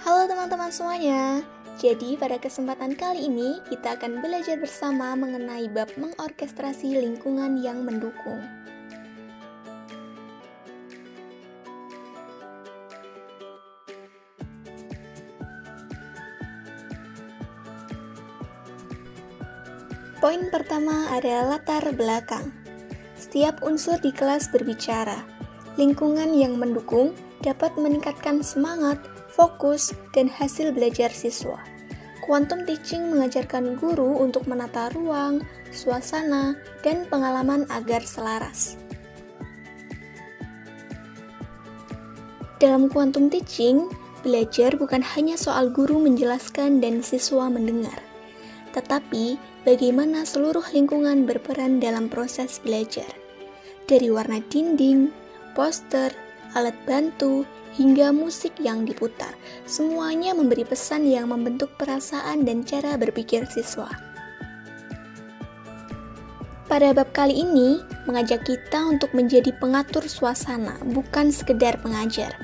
Halo teman-teman semuanya. Jadi pada kesempatan kali ini kita akan belajar bersama mengenai bab mengorkestrasi lingkungan yang mendukung. Poin pertama adalah latar belakang. Setiap unsur di kelas berbicara. Lingkungan yang mendukung dapat meningkatkan semangat, fokus, dan hasil belajar siswa. Quantum teaching mengajarkan guru untuk menata ruang, suasana, dan pengalaman agar selaras. Dalam quantum teaching, belajar bukan hanya soal guru menjelaskan dan siswa mendengar, tetapi bagaimana seluruh lingkungan berperan dalam proses belajar. Dari warna dinding, poster, alat bantu, hingga musik yang diputar, semuanya memberi pesan yang membentuk perasaan dan cara berpikir siswa. Pada bab kali ini, mengajak kita untuk menjadi pengatur suasana, bukan sekedar pengajar.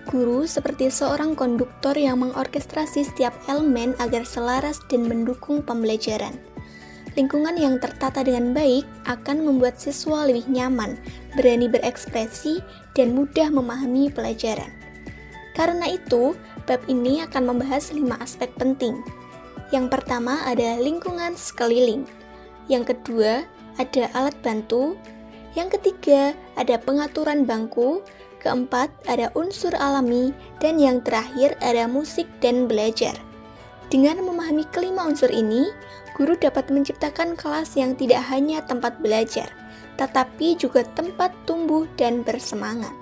Guru seperti seorang konduktor yang mengorkestrasi setiap elemen agar selaras dan mendukung pembelajaran. Lingkungan yang tertata dengan baik akan membuat siswa lebih nyaman, berani berekspresi, dan mudah memahami pelajaran. Karena itu, bab ini akan membahas 5 aspek penting. Yang pertama ada lingkungan sekeliling. Yang kedua, ada alat bantu. Yang ketiga, ada pengaturan bangku. Keempat, ada unsur alami. Dan yang terakhir, ada musik dan belajar. Dengan memahami kelima unsur ini, guru dapat menciptakan kelas yang tidak hanya tempat belajar, tetapi juga tempat tumbuh dan bersemangat.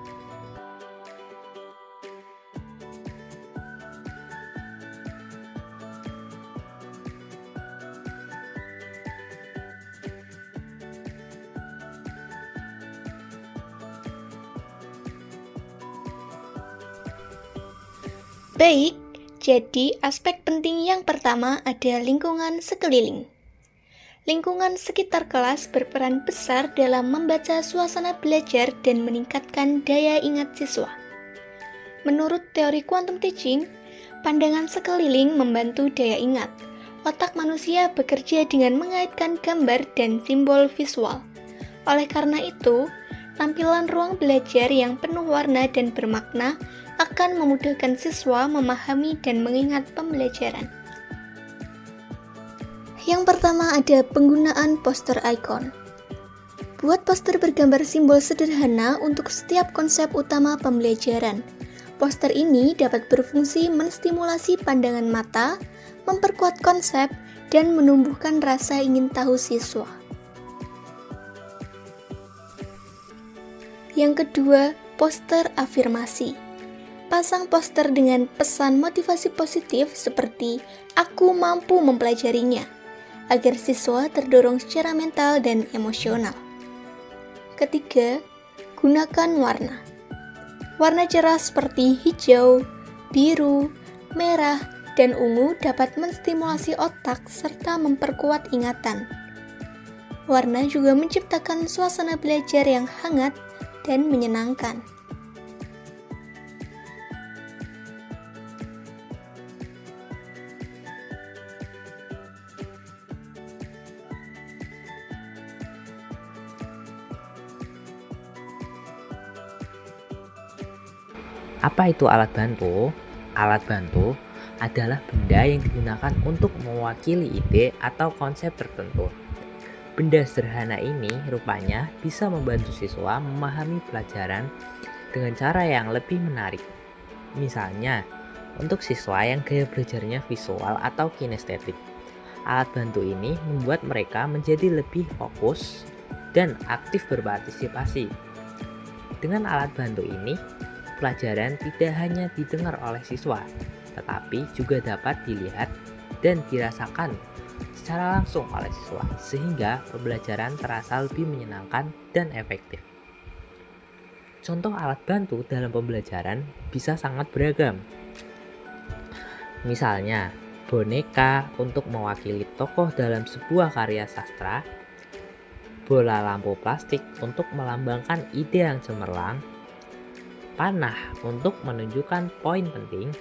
Baik, jadi aspek penting yang pertama ada lingkungan sekeliling. Lingkungan sekitar kelas berperan besar dalam membaca suasana belajar dan meningkatkan daya ingat siswa. Menurut teori quantum teaching, pandangan sekeliling membantu daya ingat. Otak manusia bekerja dengan mengaitkan gambar dan simbol visual. Oleh karena itu, tampilan ruang belajar yang penuh warna dan bermakna akan memudahkan siswa memahami dan mengingat pembelajaran. Yang pertama ada penggunaan poster icon. Buat poster bergambar simbol sederhana untuk setiap konsep utama pembelajaran. Poster ini dapat berfungsi menstimulasi pandangan mata, memperkuat konsep, dan menumbuhkan rasa ingin tahu siswa. Yang kedua, poster afirmasi. Pasang poster dengan pesan motivasi positif seperti "aku mampu mempelajarinya", agar siswa terdorong secara mental dan emosional. Ketiga, gunakan warna. Warna cerah seperti hijau, biru, merah, dan ungu dapat menstimulasi otak serta memperkuat ingatan. Warna juga menciptakan suasana belajar yang hangat dan menyenangkan. Apa itu alat bantu? Alat bantu adalah benda yang digunakan untuk mewakili ide atau konsep tertentu. Benda sederhana ini rupanya bisa membantu siswa memahami pelajaran dengan cara yang lebih menarik. Misalnya, untuk siswa yang gaya belajarnya visual atau kinestetik, alat bantu ini membuat mereka menjadi lebih fokus dan aktif berpartisipasi. Dengan alat bantu ini, pelajaran tidak hanya didengar oleh siswa, tetapi juga dapat dilihat dan dirasakan secara langsung oleh siswa, sehingga pembelajaran terasa lebih menyenangkan dan efektif. Contoh alat bantu dalam pembelajaran bisa sangat beragam. Misalnya, boneka untuk mewakili tokoh dalam sebuah karya sastra, bola lampu plastik untuk melambangkan ide yang cemerlang, panah untuk menunjukkan poin penting,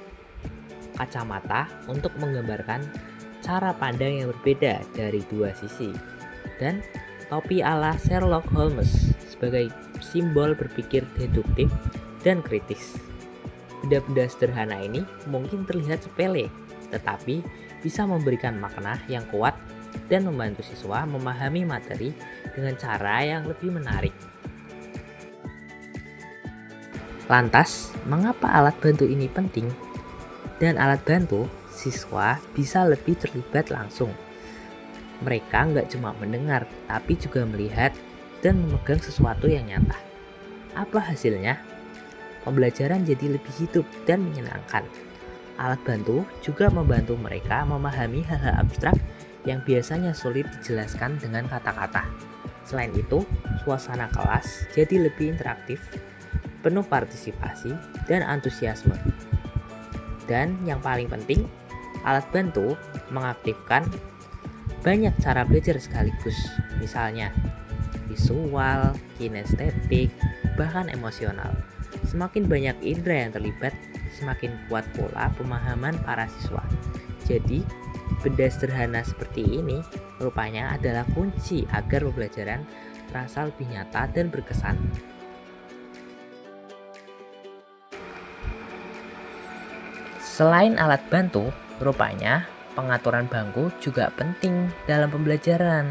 kacamata untuk menggambarkan cara pandang yang berbeda dari dua sisi, dan topi ala Sherlock Holmes sebagai simbol berpikir deduktif dan kritis. Benda-benda sederhana ini mungkin terlihat sepele, tetapi bisa memberikan makna yang kuat dan membantu siswa memahami materi dengan cara yang lebih menarik. Lantas, mengapa alat bantu ini penting? Dan alat bantu, siswa bisa lebih terlibat langsung. Mereka nggak cuma mendengar, tapi juga melihat dan memegang sesuatu yang nyata. Apa hasilnya? Pembelajaran jadi lebih hidup dan menyenangkan. Alat bantu juga membantu mereka memahami hal-hal abstrak yang biasanya sulit dijelaskan dengan kata-kata. Selain itu, suasana kelas jadi lebih interaktif, penuh partisipasi dan antusiasme. Dan yang paling penting, alat bantu mengaktifkan banyak cara belajar sekaligus, misalnya visual, kinestetik, bahkan emosional. Semakin banyak indera yang terlibat, semakin kuat pula pemahaman para siswa. Jadi, benda sederhana seperti ini rupanya adalah kunci agar pembelajaran terasa lebih nyata dan berkesan. Selain alat bantu, rupanya pengaturan bangku juga penting dalam pembelajaran.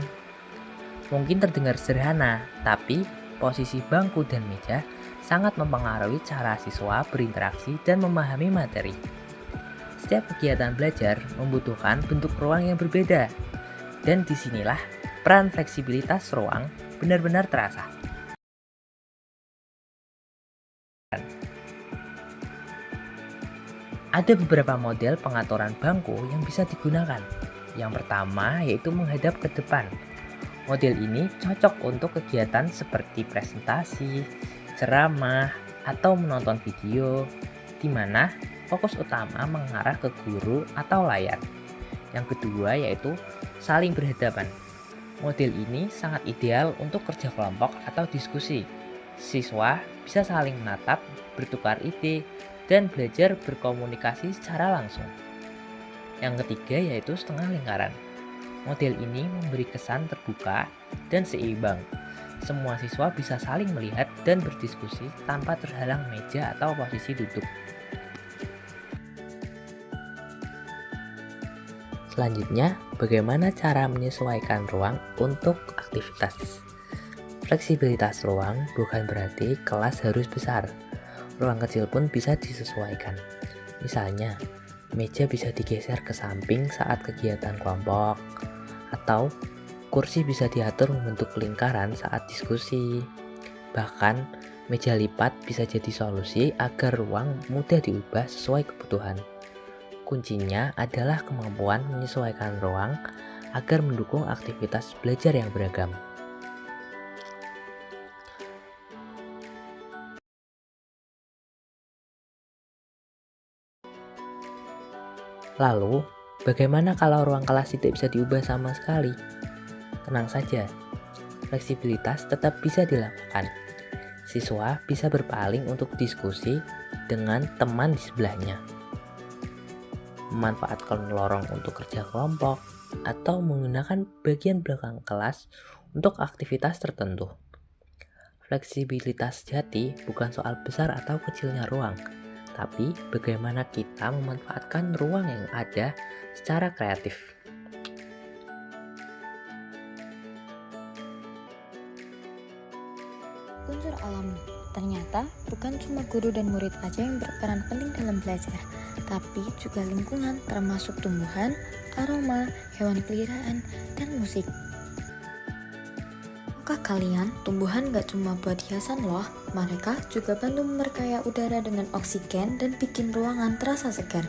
Mungkin terdengar sederhana, tapi posisi bangku dan meja sangat mempengaruhi cara siswa berinteraksi dan memahami materi. Setiap kegiatan belajar membutuhkan bentuk ruang yang berbeda, dan disinilah peran fleksibilitas ruang benar-benar terasa. Ada beberapa model pengaturan bangku yang bisa digunakan. Yang pertama yaitu menghadap ke depan. Model ini cocok untuk kegiatan seperti presentasi, ceramah, atau menonton video, di mana fokus utama mengarah ke guru atau layar. Yang kedua yaitu saling berhadapan. Model ini sangat ideal untuk kerja kelompok atau diskusi. Siswa bisa saling menatap, bertukar ide, dan belajar berkomunikasi secara langsung. Yang ketiga yaitu setengah lingkaran. Model ini memberi kesan terbuka dan seimbang. Semua siswa bisa saling melihat dan berdiskusi tanpa terhalang meja atau posisi duduk. Selanjutnya, bagaimana cara menyesuaikan ruang untuk aktivitas? Fleksibilitas ruang bukan berarti kelas harus besar. Ruang kecil pun bisa disesuaikan. Misalnya, meja bisa digeser ke samping saat kegiatan kelompok, atau kursi bisa diatur membentuk lingkaran saat diskusi. Bahkan, meja lipat bisa jadi solusi agar ruang mudah diubah sesuai kebutuhan. Kuncinya adalah kemampuan menyesuaikan ruang agar mendukung aktivitas belajar yang beragam. Lalu, bagaimana kalau ruang kelas tidak bisa diubah sama sekali? Tenang saja, fleksibilitas tetap bisa dilakukan. Siswa bisa berpaling untuk diskusi dengan teman di sebelahnya, memanfaatkan lorong untuk kerja kelompok, atau menggunakan bagian belakang kelas untuk aktivitas tertentu. Fleksibilitas sejati bukan soal besar atau kecilnya ruang, tapi bagaimana kita memanfaatkan ruang yang ada secara kreatif. Unsur alami. Ternyata bukan cuma guru dan murid aja yang berperan penting dalam belajar, tapi juga lingkungan termasuk tumbuhan, aroma, hewan peliharaan, dan musik. Tahukah kalian, tumbuhan gak cuma buat hiasan loh, mereka juga bantu memperkaya udara dengan oksigen dan bikin ruangan terasa segar.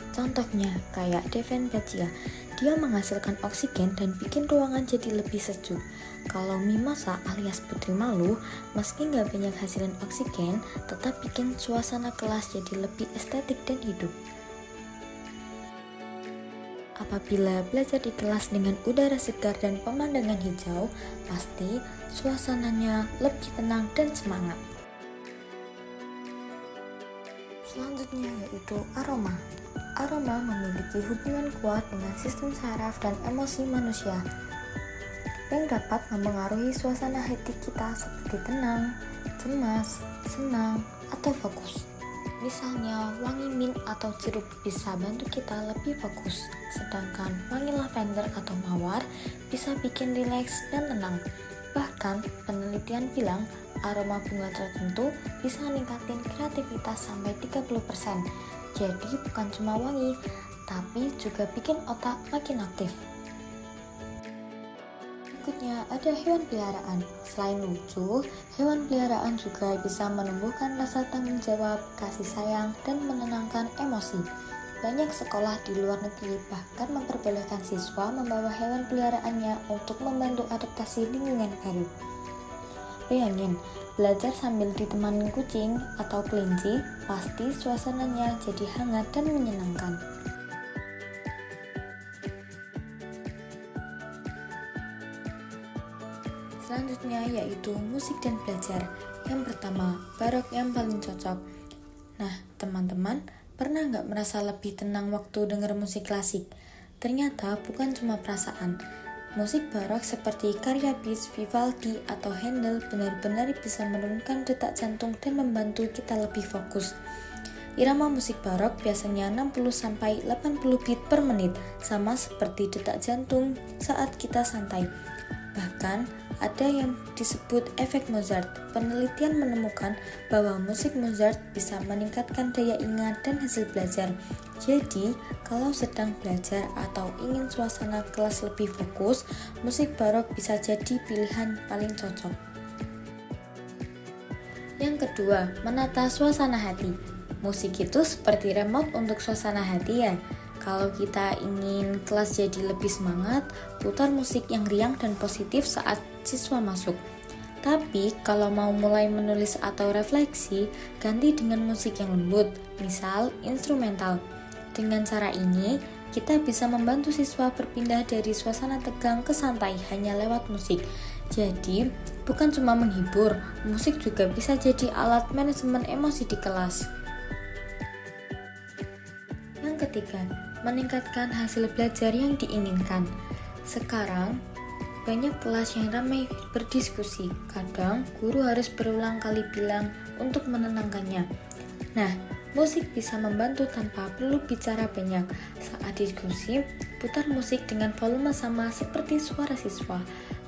Contohnya kayak Devenpetia, dia menghasilkan oksigen dan bikin ruangan jadi lebih sejuk. Kalau Mimosa alias Putri Malu, meski gak banyak hasilan oksigen, tetap bikin suasana kelas jadi lebih estetik dan hidup. Apabila belajar di kelas dengan udara segar dan pemandangan hijau, pasti suasananya lebih tenang dan semangat. Selanjutnya yaitu aroma. Aroma memiliki hubungan kuat dengan sistem saraf dan emosi manusia yang dapat mempengaruhi suasana hati kita seperti tenang, cemas, senang, atau fokus. Misalnya, wangi mint atau jeruk bisa bantu kita lebih fokus, sedangkan wangi lavender atau mawar bisa bikin rileks dan tenang. Bahkan, penelitian bilang aroma bunga tertentu bisa meningkatkan kreativitas sampai 30%. Jadi bukan cuma wangi, tapi juga bikin otak makin aktif. Berikutnya ada hewan peliharaan. Selain lucu, hewan peliharaan juga bisa menumbuhkan rasa tanggung jawab, kasih sayang, dan menenangkan emosi. Banyak sekolah di luar negeri bahkan memperbolehkan siswa membawa hewan peliharaannya untuk membantu adaptasi lingkungan baru. Bayangin, belajar sambil ditemani kucing atau kelinci, pasti suasananya jadi hangat dan menyenangkan. Selanjutnya yaitu musik dan belajar. Yang pertama, barok yang paling cocok. Nah, teman-teman, pernah nggak merasa lebih tenang waktu denger musik klasik? Ternyata bukan cuma perasaan. Musik barok seperti karya Bizz, Vivaldi, atau Handel benar-benar bisa menurunkan detak jantung dan membantu kita lebih fokus. Irama musik barok biasanya 60-80 beat per menit, sama seperti detak jantung saat kita santai. Bahkan, ada yang disebut efek Mozart. Penelitian menemukan bahwa musik Mozart bisa meningkatkan daya ingat dan hasil belajar. Jadi, kalau sedang belajar atau ingin suasana kelas lebih fokus, musik barok bisa jadi pilihan paling cocok. Yang kedua, menata suasana hati. Musik itu seperti remote untuk suasana hati ya. Kalau kita ingin kelas jadi lebih semangat, putar musik yang riang dan positif saat siswa masuk. Tapi kalau mau mulai menulis atau refleksi, ganti dengan musik yang lembut, misal instrumental. Dengan cara ini, kita bisa membantu siswa berpindah dari suasana tegang ke santai hanya lewat musik. Jadi, bukan cuma menghibur, musik juga bisa jadi alat manajemen emosi di kelas. Yang ketiga, meningkatkan hasil belajar yang diinginkan. Sekarang, banyak kelas yang ramai berdiskusi. Kadang, guru harus berulang kali bilang untuk menenangkannya. Nah, musik bisa membantu tanpa perlu bicara banyak. Saat diskusi, putar musik dengan volume sama seperti suara siswa.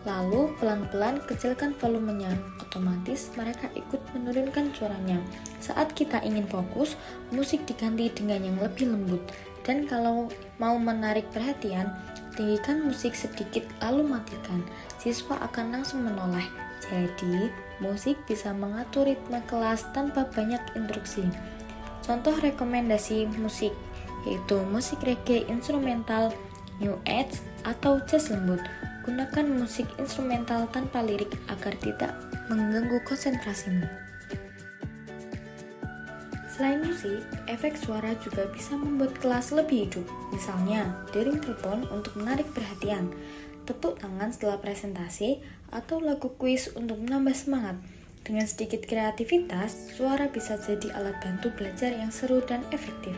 Lalu, pelan-pelan kecilkan volumenya. Otomatis, mereka ikut menurunkan suaranya. Saat kita ingin fokus, musik diganti dengan yang lebih lembut. Dan kalau mau menarik perhatian, tinggikan musik sedikit lalu matikan. Siswa akan langsung menoleh. Jadi, musik bisa mengatur ritme kelas tanpa banyak instruksi. Contoh rekomendasi musik yaitu musik reggae instrumental, new age, atau jazz lembut. Gunakan musik instrumental tanpa lirik agar tidak mengganggu konsentrasimu. Selain musik, efek suara juga bisa membuat kelas lebih hidup. Misalnya, dering telepon untuk menarik perhatian, tepuk tangan setelah presentasi, atau lagu kuis untuk menambah semangat. Dengan sedikit kreativitas, suara bisa jadi alat bantu belajar yang seru dan efektif.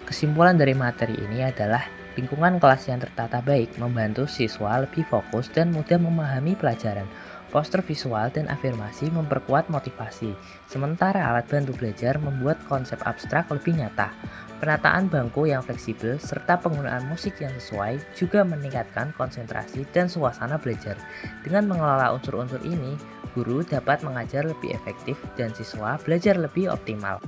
Kesimpulan dari materi ini adalah lingkungan kelas yang tertata baik membantu siswa lebih fokus dan mudah memahami pelajaran. Poster visual dan afirmasi memperkuat motivasi, sementara alat bantu belajar membuat konsep abstrak lebih nyata. Penataan bangku yang fleksibel serta penggunaan musik yang sesuai juga meningkatkan konsentrasi dan suasana belajar. Dengan mengelola unsur-unsur ini, guru dapat mengajar lebih efektif dan siswa belajar lebih optimal.